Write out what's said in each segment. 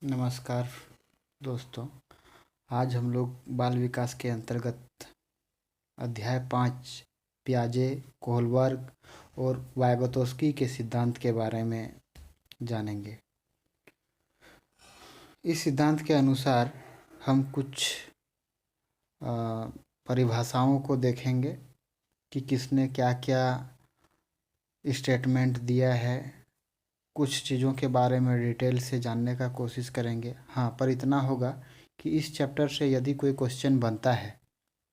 नमस्कार दोस्तों। आज हम लोग बाल विकास के अंतर्गत अध्याय 5 पियाजे, कोहलबर्ग और वाइगोत्स्की के सिद्धांत के बारे में जानेंगे। इस सिद्धांत के अनुसार हम कुछ परिभाषाओं को देखेंगे कि किसने क्या क्या स्टेटमेंट दिया है। कुछ चीज़ों के बारे में डिटेल से जानने का कोशिश करेंगे। हाँ, पर इतना होगा कि इस चैप्टर से यदि कोई क्वेश्चन बनता है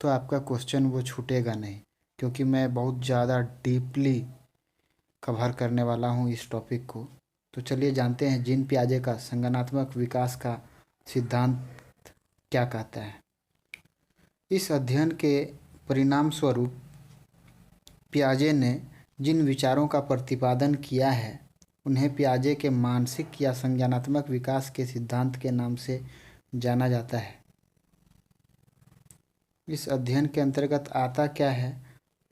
तो आपका क्वेश्चन वो छूटेगा नहीं, क्योंकि मैं बहुत ज़्यादा डीपली कवर करने वाला हूँ इस टॉपिक को। तो चलिए जानते हैं जीन पियाजे का संज्ञानात्मक विकास का सिद्धांत क्या कहता है। इस अध्ययन के परिणाम स्वरूप पियाजे ने जिन विचारों का प्रतिपादन किया है उन्हें पियाजे के मानसिक या संज्ञानात्मक विकास के सिद्धांत के नाम से जाना जाता है। इस अध्ययन के अंतर्गत आता क्या है,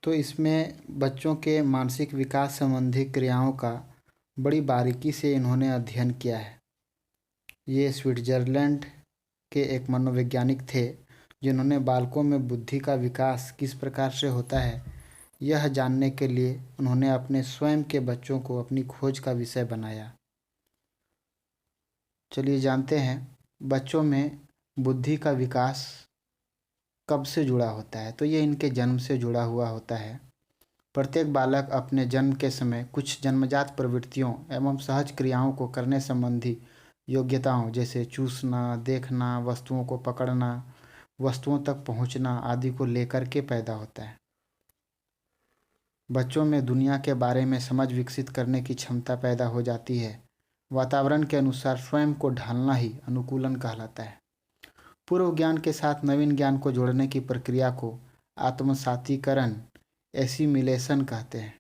तो इसमें बच्चों के मानसिक विकास संबंधी क्रियाओं का बड़ी बारीकी से इन्होंने अध्ययन किया है। ये स्विट्जरलैंड के एक मनोवैज्ञानिक थे जिन्होंने बालकों में बुद्धि का विकास किस प्रकार से होता है यह जानने के लिए उन्होंने अपने स्वयं के बच्चों को अपनी खोज का विषय बनाया। चलिए जानते हैं बच्चों में बुद्धि का विकास कब से जुड़ा होता है। तो ये इनके जन्म से जुड़ा हुआ होता है। प्रत्येक बालक अपने जन्म के समय कुछ जन्मजात प्रवृत्तियों एवं सहज क्रियाओं को करने संबंधी योग्यताओं जैसे चूसना, देखना, वस्तुओं को पकड़ना, वस्तुओं तक पहुंचना आदि को लेकर के पैदा होता है। बच्चों में दुनिया के बारे में समझ विकसित करने की क्षमता पैदा हो जाती है। वातावरण के अनुसार स्वयं को ढालना ही अनुकूलन कहलाता है। पूर्व ज्ञान के साथ नवीन ज्ञान को जोड़ने की प्रक्रिया को आत्मसातीकरण एसिमिलेशन कहते हैं।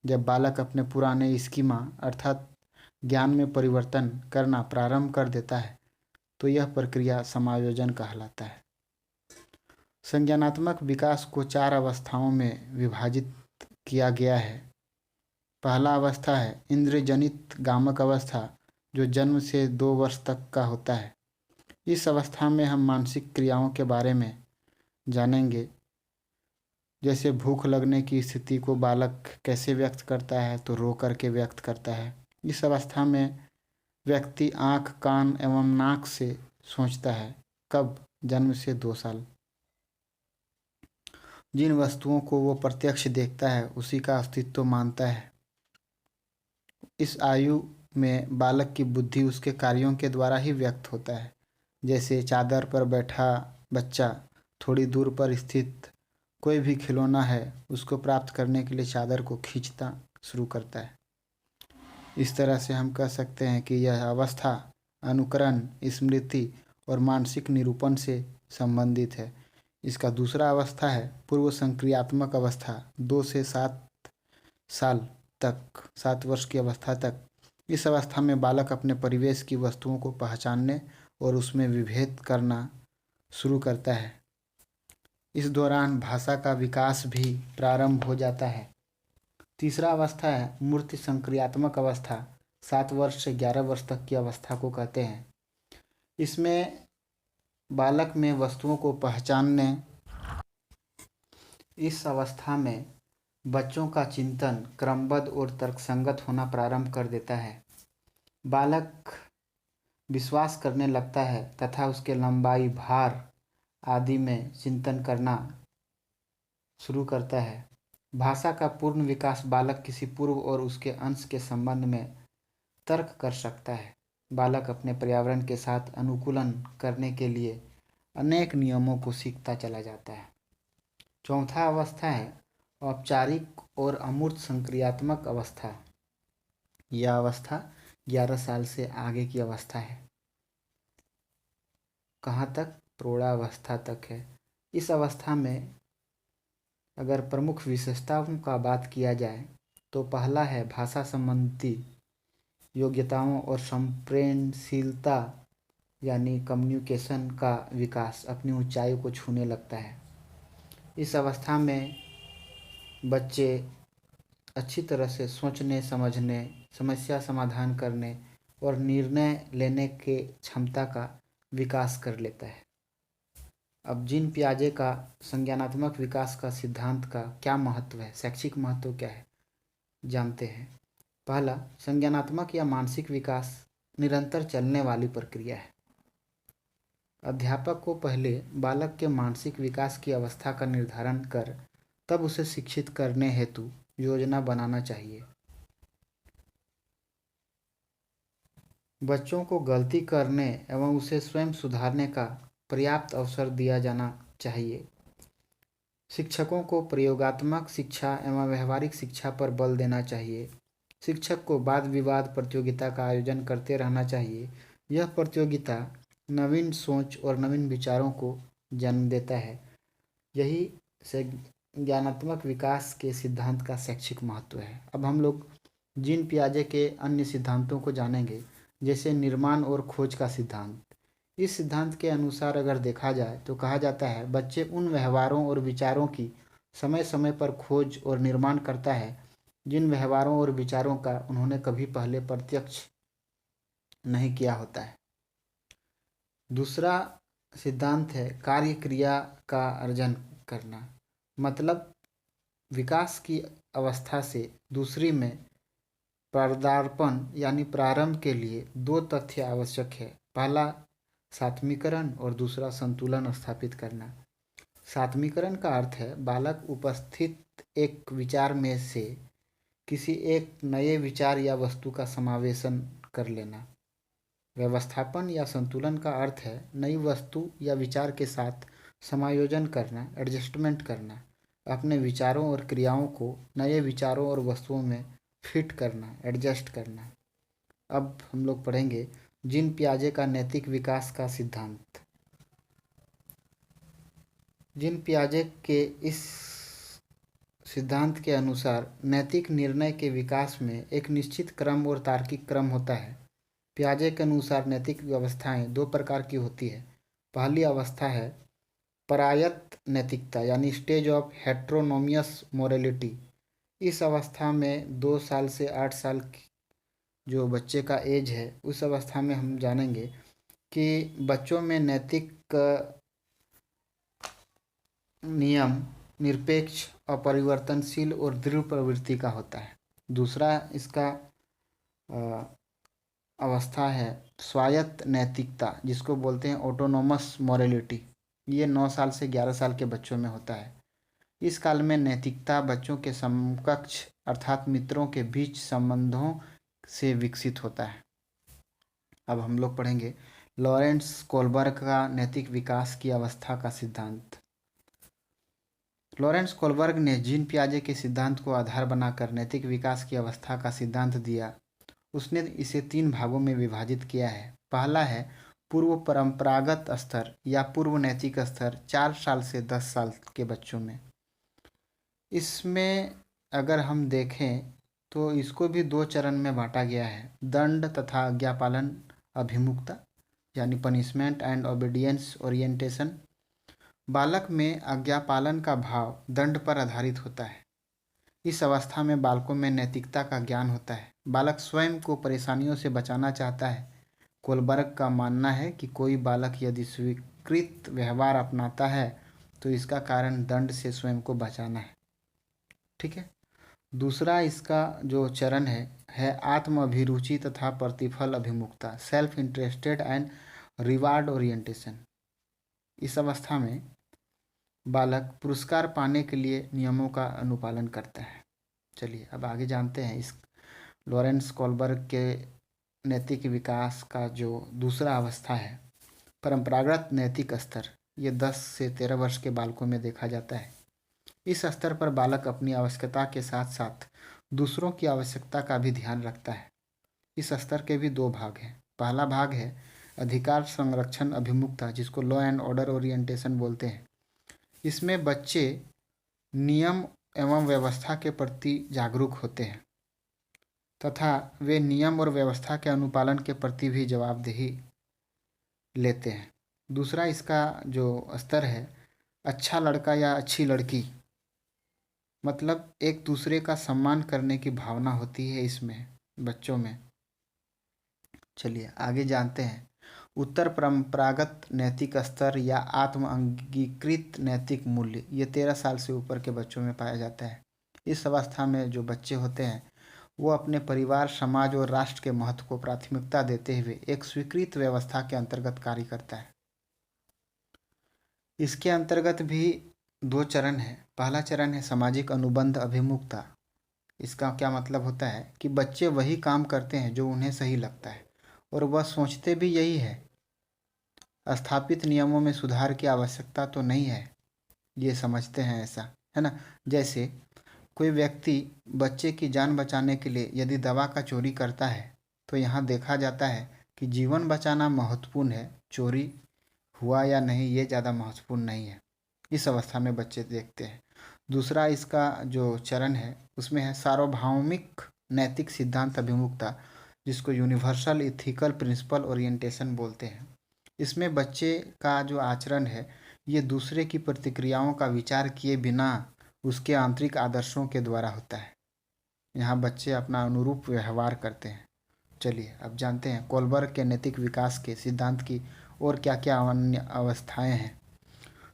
जब बालक अपने पुराने स्कीमा अर्थात ज्ञान में परिवर्तन करना प्रारंभ कर देता है तो यह प्रक्रिया समायोजन कहलाता है। संज्ञानात्मक विकास को 4 अवस्थाओं में विभाजित किया गया है। पहला अवस्था है इंद्रियजनित गामक अवस्था, जो जन्म से 2 वर्ष तक का होता है। इस अवस्था में हम मानसिक क्रियाओं के बारे में जानेंगे, जैसे भूख लगने की स्थिति को बालक कैसे व्यक्त करता है, तो रो करके व्यक्त करता है। इस अवस्था में व्यक्ति आँख, कान एवं नाक से सोचता है। कब? जन्म से 2 साल। जिन वस्तुओं को वो प्रत्यक्ष देखता है उसी का अस्तित्व मानता है। इस आयु में बालक की बुद्धि उसके कार्यों के द्वारा ही व्यक्त होता है। जैसे चादर पर बैठा बच्चा थोड़ी दूर पर स्थित कोई भी खिलौना है उसको प्राप्त करने के लिए चादर को खींचता शुरू करता है। इस तरह से हम कह सकते हैं कि यह अवस्था अनुकरण, स्मृति और मानसिक निरूपण से संबंधित है। इसका दूसरा अवस्था है पूर्व संक्रियात्मक अवस्था, 2 से 7 साल तक, 7 वर्ष की अवस्था तक। इस अवस्था में बालक अपने परिवेश की वस्तुओं को पहचानने और उसमें विभेद करना शुरू करता है। इस दौरान भाषा का विकास भी प्रारंभ हो जाता है। तीसरा अवस्था है मूर्ति संक्रियात्मक अवस्था, 7 वर्ष से 11 वर्ष तक की अवस्था को कहते हैं। इसमें बालक में वस्तुओं को पहचानने इस अवस्था में बच्चों का चिंतन क्रमबद्ध और तर्कसंगत होना प्रारंभ कर देता है। बालक विश्वास करने लगता है तथा उसके लंबाई, भार आदि में चिंतन करना शुरू करता है। भाषा का पूर्ण विकास बालक किसी पूर्व और उसके अंश के संबंध में तर्क कर सकता है। बालक अपने पर्यावरण के साथ अनुकूलन करने के लिए अनेक नियमों को सीखता चला जाता है। चौथा अवस्था है औपचारिक और अमूर्त संक्रियात्मक अवस्था। यह अवस्था 11 साल से आगे की अवस्था है। कहाँ तक? प्रौढ़ावस्था तक है। इस अवस्था में अगर प्रमुख विशेषताओं का बात किया जाए तो पहला है भाषा संबंधी योग्यताओं और संप्रेषणशीलता यानी कम्युनिकेशन का विकास अपनी ऊंचाई को छूने लगता है। इस अवस्था में बच्चे अच्छी तरह से सोचने, समझने, समस्या समाधान करने और निर्णय लेने के क्षमता का विकास कर लेता है। अब जीन पियाजे का संज्ञानात्मक विकास का सिद्धांत का क्या महत्व है, शैक्षिक महत्व क्या है, जानते हैं। पहला, संज्ञानात्मक या मानसिक विकास निरंतर चलने वाली प्रक्रिया है। अध्यापक को पहले बालक के मानसिक विकास की अवस्था का निर्धारण कर तब उसे शिक्षित करने हेतु योजना बनाना चाहिए। बच्चों को गलती करने एवं उसे स्वयं सुधारने का पर्याप्त अवसर दिया जाना चाहिए। शिक्षकों को प्रयोगात्मक शिक्षा एवं व्यवहारिक शिक्षा पर बल देना चाहिए। शिक्षक को वाद विवाद प्रतियोगिता का आयोजन करते रहना चाहिए। यह प्रतियोगिता नवीन सोच और नवीन विचारों को जन्म देता है। यही संज्ञानात्मक विकास के सिद्धांत का शैक्षिक महत्व है। अब हम लोग जीन पियाजे के अन्य सिद्धांतों को जानेंगे, जैसे निर्माण और खोज का सिद्धांत। इस सिद्धांत के अनुसार अगर देखा जाए तो कहा जाता है, बच्चे उन व्यवहारों और विचारों की समय समय पर खोज और निर्माण करता है जिन व्यवहारों और विचारों का उन्होंने कभी पहले प्रत्यक्ष नहीं किया होता है। दूसरा सिद्धांत है कार्य क्रिया का अर्जन करना। मतलब विकास की अवस्था से दूसरी में पदार्पण यानी प्रारंभ के लिए दो तथ्य आवश्यक है। पहला सात्मीकरण और दूसरा संतुलन स्थापित करना। सात्मीकरण का अर्थ है बालक उपस्थित एक विचार में से किसी एक नए विचार या वस्तु का समावेशन कर लेना। व्यवस्थापन या संतुलन का अर्थ है नई वस्तु या विचार के साथ समायोजन करना, एडजस्टमेंट करना, अपने विचारों और क्रियाओं को नए विचारों और वस्तुओं में फिट करना, एडजस्ट करना। अब हम लोग पढ़ेंगे जीन पियाजे का नैतिक विकास का सिद्धांत। जीन पियाजे के इस सिद्धांत के अनुसार नैतिक निर्णय के विकास में एक निश्चित क्रम और तार्किक क्रम होता है। पियाजे के अनुसार नैतिक व्यवस्थाएं दो प्रकार की होती है। पहली अवस्था है परायत नैतिकता यानी स्टेज ऑफ हेट्रोनोमियस मोरालिटी। इस अवस्था में 2 साल से 8 साल की जो बच्चे का एज है, उस अवस्था में हम जानेंगे कि बच्चों में नैतिक नियम निरपेक्ष, अपरिवर्तनशील और दृढ़ प्रवृत्ति का होता है। दूसरा इसका अवस्था है स्वायत्त नैतिकता, जिसको बोलते हैं ऑटोनोमस मोरालिटी। ये 9 साल से 11 साल के बच्चों में होता है। इस काल में नैतिकता बच्चों के समकक्ष अर्थात मित्रों के बीच संबंधों से विकसित होता है। अब हम लोग पढ़ेंगे लॉरेंस कोलबर्ग का नैतिक विकास की अवस्था का सिद्धांत। लॉरेंस कोलबर्ग ने जीन पियाजे के सिद्धांत को आधार बनाकर नैतिक विकास की अवस्था का सिद्धांत दिया। उसने इसे 3 भागों में विभाजित किया है। पहला है पूर्व परंपरागत स्तर या पूर्व नैतिक स्तर 4 साल से 10 साल के बच्चों में। इसमें अगर हम देखें तो इसको भी 2 चरण में बांटा गया है, दंड तथा आज्ञापालन अभिमुखता यानी पनिशमेंट एंड ओबीडियंस ओरिएंटेशन। बालक में आज्ञापालन का भाव दंड पर आधारित होता है। इस अवस्था में बालकों में नैतिकता का ज्ञान होता है। बालक स्वयं को परेशानियों से बचाना चाहता है। कोलबर्ग का मानना है कि कोई बालक यदि स्वीकृत व्यवहार अपनाता है तो इसका कारण दंड से स्वयं को बचाना है। ठीक है। दूसरा इसका जो चरण है आत्म अभिरुचि तथा प्रतिफल अभिमुखता, self interested and reward orientation. इस अवस्था में बालक पुरस्कार पाने के लिए नियमों का अनुपालन करता है। चलिए अब आगे जानते हैं इस लॉरेंस कोलबर्ग के नैतिक विकास का जो दूसरा अवस्था है परंपरागत नैतिक स्तर। ये 10 से 13 वर्ष के बालकों में देखा जाता है। इस स्तर पर बालक अपनी आवश्यकता के साथ साथ दूसरों की आवश्यकता का भी ध्यान रखता है। इस स्तर के भी 2 भाग हैं। पहला भाग है अधिकार संरक्षण अभिमुखता, जिसको लॉ एंड ऑर्डर ओरिएंटेशन बोलते हैं। इसमें बच्चे नियम एवं व्यवस्था के प्रति जागरूक होते हैं तथा वे नियम और व्यवस्था के अनुपालन के प्रति भी जवाबदेही लेते हैं। दूसरा इसका जो स्तर है अच्छा लड़का या अच्छी लड़की, मतलब एक दूसरे का सम्मान करने की भावना होती है इसमें बच्चों में। चलिए आगे जानते हैं। उत्तर परंपरागत नैतिक स्तर या आत्म अंगीकृत नैतिक मूल्य ये 13 साल से ऊपर के बच्चों में पाया जाता है। इस अवस्था में जो बच्चे होते हैं वो अपने परिवार, समाज और राष्ट्र के महत्व को प्राथमिकता देते हुए एक स्वीकृत व्यवस्था के अंतर्गत कार्य करता है। इसके अंतर्गत भी 2 चरण है। पहला चरण है सामाजिक अनुबंध अभिमुखता। इसका क्या मतलब होता है कि बच्चे वही काम करते हैं जो उन्हें सही लगता है और वह सोचते भी यही है। स्थापित नियमों में सुधार की आवश्यकता तो नहीं है, ये समझते हैं ऐसा, है ना। जैसे कोई व्यक्ति बच्चे की जान बचाने के लिए यदि दवा का चोरी करता है तो यहाँ देखा जाता है कि जीवन बचाना महत्वपूर्ण है, चोरी हुआ या नहीं ये ज़्यादा महत्वपूर्ण नहीं है। इस अवस्था में बच्चे देखते हैं। दूसरा इसका जो चरण है उसमें है सार्वभौमिक नैतिक सिद्धांत अभिमुखता, जिसको यूनिवर्सल इथिकल प्रिंसिपल ओरिएंटेशन बोलते हैं। इसमें बच्चे का जो आचरण है ये दूसरे की प्रतिक्रियाओं का विचार किए बिना उसके आंतरिक आदर्शों के द्वारा होता है। यहाँ बच्चे अपना अनुरूप व्यवहार करते हैं। चलिए अब जानते हैं कोलबर्ग के नैतिक विकास के सिद्धांत की और क्या क्या अन्य अवस्थाएं हैं।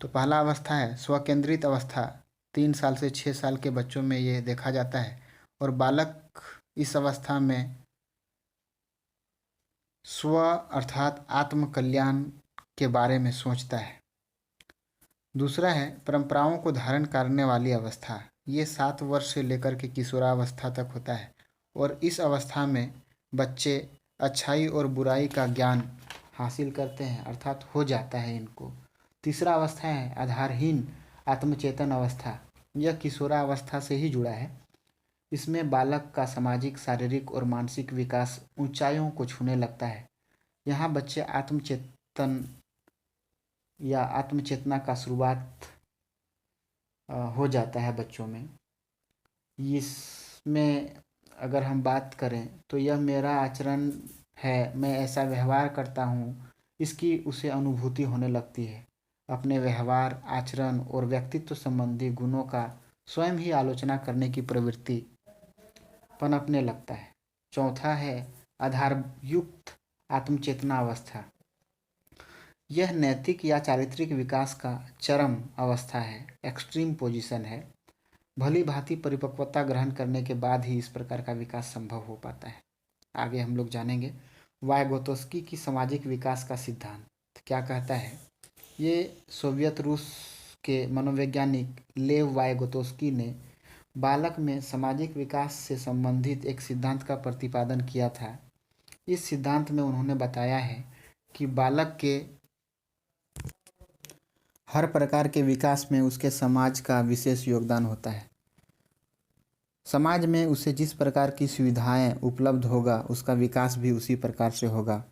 तो पहला अवस्था है स्वकेंद्रित अवस्था। 3 साल से 6 साल के बच्चों में ये देखा जाता है और बालक इस अवस्था में स्व अर्थात आत्म कल्याण के बारे में सोचता है। दूसरा है परंपराओं को धारण करने वाली अवस्था। ये 7 वर्ष से लेकर के किशोरावस्था तक होता है और इस अवस्था में बच्चे अच्छाई और बुराई का ज्ञान हासिल करते हैं, अर्थात हो जाता है इनको। तीसरा अवस्था है आधारहीन आत्मचेतन अवस्था। यह किशोरावस्था से ही जुड़ा है। इसमें बालक का सामाजिक, शारीरिक और मानसिक विकास ऊंचाइयों को छूने लगता है। यहाँ बच्चे आत्मचेतन या आत्मचेतना का शुरुआत हो जाता है बच्चों में। इसमें अगर हम बात करें तो यह मेरा आचरण है, मैं ऐसा व्यवहार करता हूँ, इसकी उसे अनुभूति होने लगती है। अपने व्यवहार, आचरण और व्यक्तित्व संबंधी गुणों का स्वयं ही आलोचना करने की प्रवृत्ति पनपने लगता है। चौथा है आधारयुक्त आत्मचेतना अवस्था। यह नैतिक या चारित्रिक विकास का चरम अवस्था है, एक्सट्रीम पोजीशन है। भली भांति परिपक्वता ग्रहण करने के बाद ही इस प्रकार का विकास संभव हो पाता है। आगे हम लोग जानेंगे वाइगोत्स्की की सामाजिक विकास का सिद्धांत क्या कहता है। ये सोवियत रूस के मनोवैज्ञानिक लेव वाइगोत्स्की ने बालक में सामाजिक विकास से संबंधित एक सिद्धांत का प्रतिपादन किया था। इस सिद्धांत में उन्होंने बताया है कि बालक के हर प्रकार के विकास में उसके समाज का विशेष योगदान होता है। समाज में उसे जिस प्रकार की सुविधाएं उपलब्ध होगा उसका विकास भी उसी प्रकार से होगा।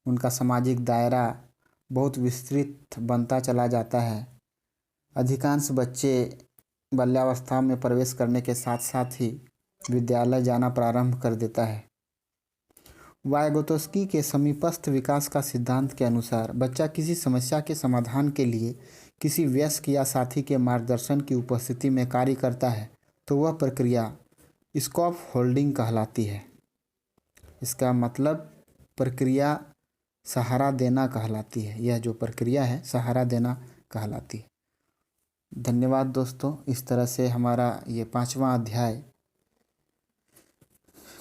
उनका सामाजिक दायरा बहुत विस्तृत बनता चला जाता है। अधिकांश बच्चे बाल्यावस्था में प्रवेश करने के साथ साथ ही विद्यालय जाना प्रारंभ कर देता है। वाइगोत्स्की के समीपस्थ विकास का सिद्धांत के अनुसार बच्चा किसी समस्या के समाधान के लिए किसी वयस्क या साथी के मार्गदर्शन की उपस्थिति में कार्य करता है तो वह प्रक्रिया स्कॉफ होल्डिंग कहलाती है। इसका मतलब प्रक्रिया सहारा देना कहलाती है। यह जो प्रक्रिया है सहारा देना कहलाती है। धन्यवाद दोस्तों। इस तरह से हमारा ये 5वां अध्याय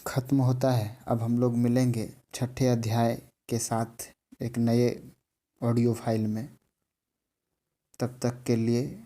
खत्म होता है। अब हम लोग मिलेंगे 6ठे अध्याय के साथ एक नए ऑडियो फाइल में। तब तक के लिए